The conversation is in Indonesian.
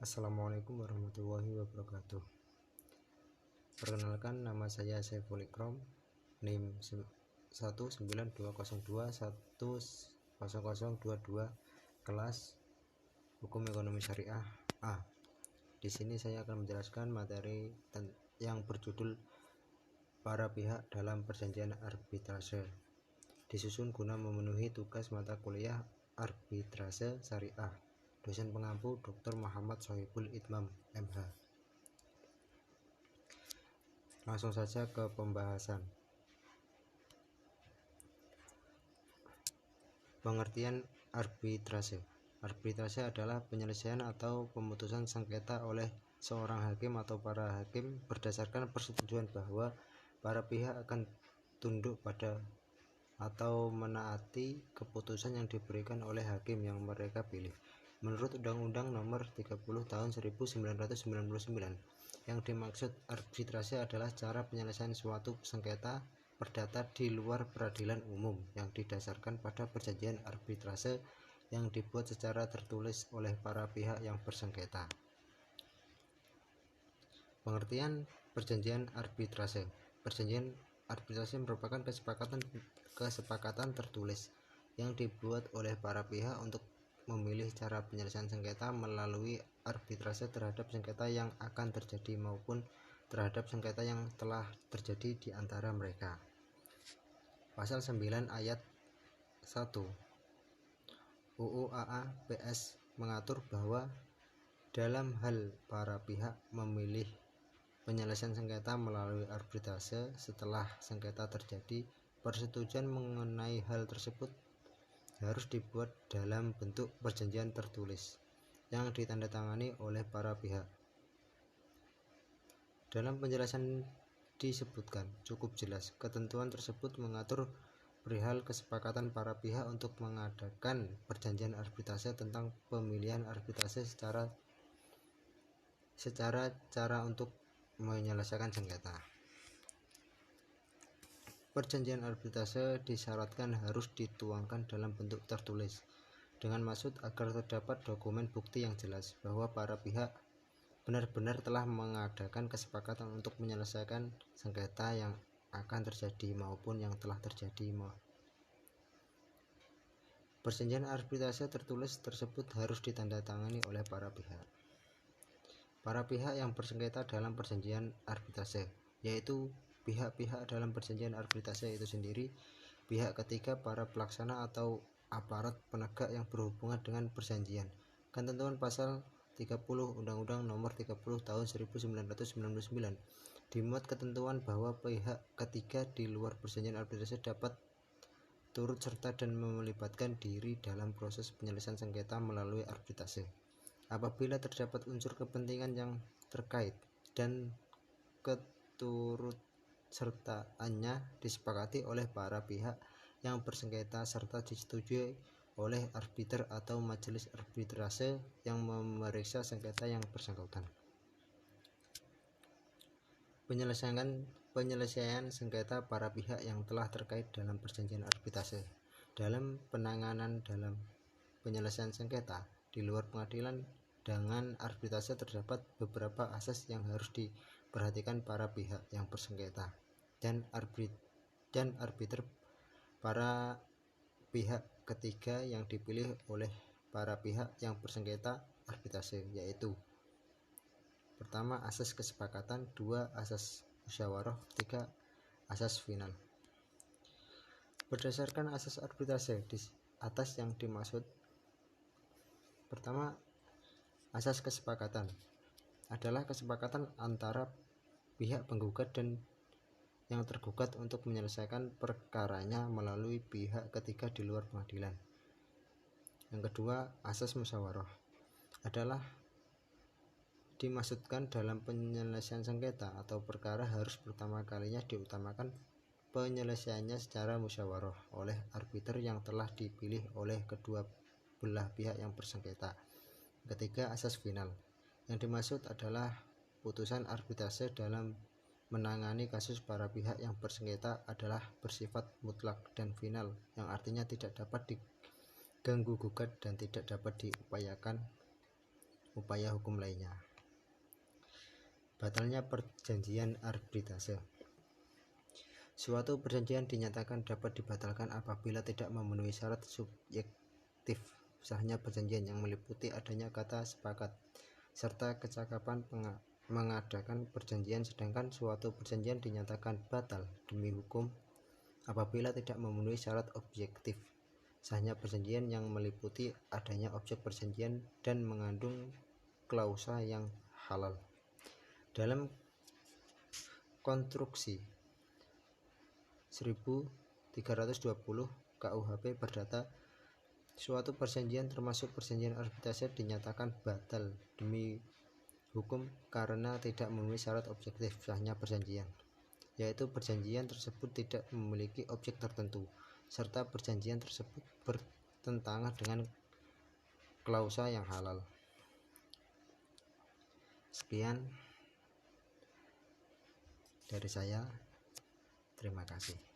Assalamualaikum warahmatullahi wabarakatuh. Perkenalkan, nama saya Saiful Ikram, NIM 19202110022, kelas Hukum Ekonomi Syariah A. Di sini saya akan menjelaskan materi yang berjudul para pihak dalam perjanjian arbitrase, disusun guna memenuhi tugas mata kuliah arbitrase syariah. Dosen pengampu Dr. Muhammad Sohibul Itmam, MH. Langsung saja ke pembahasan. Pengertian arbitrase. Arbitrase adalah penyelesaian atau pemutusan sengketa oleh seorang hakim atau para hakim berdasarkan persetujuan bahwa para pihak akan tunduk pada atau menaati keputusan yang diberikan oleh hakim yang mereka pilih. Menurut Undang-Undang Nomor 30 Tahun 1999, yang dimaksud arbitrase adalah cara penyelesaian suatu sengketa perdata di luar peradilan umum yang didasarkan pada perjanjian arbitrase yang dibuat secara tertulis oleh para pihak yang bersengketa. Pengertian perjanjian arbitrase. Perjanjian arbitrase merupakan kesepakatan tertulis yang dibuat oleh para pihak untuk memilih cara penyelesaian sengketa melalui arbitrase terhadap sengketa yang akan terjadi maupun terhadap sengketa yang telah terjadi di antara mereka. Pasal 9 ayat 1 UU AA PS mengatur bahwa dalam hal para pihak memilih penyelesaian sengketa melalui arbitrase setelah sengketa terjadi, persetujuan mengenai hal tersebut harus dibuat dalam bentuk perjanjian tertulis yang ditandatangani oleh para pihak. Dalam penjelasan disebutkan cukup jelas ketentuan tersebut mengatur perihal kesepakatan para pihak untuk mengadakan perjanjian arbitrase tentang pemilihan arbitrase secara cara untuk menyelesaikan sengketa. Perjanjian arbitrase disyaratkan harus dituangkan dalam bentuk tertulis dengan maksud agar terdapat dokumen bukti yang jelas bahwa para pihak benar-benar telah mengadakan kesepakatan untuk menyelesaikan sengketa yang akan terjadi maupun yang telah terjadi. Perjanjian arbitrase tertulis tersebut harus ditandatangani oleh para pihak. Para pihak yang bersengketa dalam perjanjian arbitrase, yaitu pihak-pihak dalam perjanjian arbitrase itu sendiri, pihak ketiga, para pelaksana atau aparat penegak yang berhubungan dengan perjanjian. Ketentuan pasal 30 Undang-Undang Nomor 30 Tahun 1999 dimuat ketentuan bahwa pihak ketiga di luar perjanjian arbitrase dapat turut serta dan melibatkan diri dalam proses penyelesaian sengketa melalui arbitrase apabila terdapat unsur kepentingan yang terkait dan keturutsertaannya disepakati oleh para pihak yang bersengketa serta disetujui oleh arbiter atau majelis arbitrase yang memeriksa sengketa yang bersangkutan. Penyelesaian sengketa para pihak yang telah terkait dalam perjanjian arbitrase. Dalam penanganan dalam penyelesaian sengketa di luar pengadilan dengan arbitrase terdapat beberapa asas yang harus diperhatikan para pihak yang bersengketa dan arbiter para pihak ketiga yang dipilih oleh para pihak yang bersengketa arbitrase, yaitu: pertama, asas kesepakatan; 2, asas musyawarah; 3, asas final. Berdasarkan asas arbitrase di atas yang dimaksud, pertama, asas kesepakatan adalah kesepakatan antara pihak penggugat dan yang tergugat untuk menyelesaikan perkaranya melalui pihak ketiga di luar pengadilan. Yang kedua, asas musyawarah adalah dimaksudkan dalam penyelesaian sengketa atau perkara harus pertama kalinya diutamakan penyelesaiannya secara musyawarah oleh arbiter yang telah dipilih oleh kedua belah pihak yang bersengketa. Ketiga, asas final. Yang dimaksud adalah putusan arbitrase dalam menangani kasus para pihak yang bersengketa adalah bersifat mutlak dan final, yang artinya tidak dapat diganggu gugat dan tidak dapat upaya hukum lainnya. Batalnya perjanjian arbitrase. Suatu perjanjian dinyatakan dapat dibatalkan apabila tidak memenuhi syarat subjektif sahnya perjanjian yang meliputi adanya kata sepakat serta kecakapan mengadakan perjanjian, sedangkan suatu perjanjian dinyatakan batal demi hukum apabila tidak memenuhi syarat objektif sahnya perjanjian yang meliputi adanya objek perjanjian dan mengandung klausa yang halal. Dalam konstruksi 1320 KUHP Perdata, suatu perjanjian termasuk perjanjian arbitrase dinyatakan batal demi hukum karena tidak memenuhi syarat objektif sahnya perjanjian, yaitu perjanjian tersebut tidak memiliki objek tertentu serta perjanjian tersebut bertentangan dengan klausa yang halal. Sekian dari saya, terima kasih.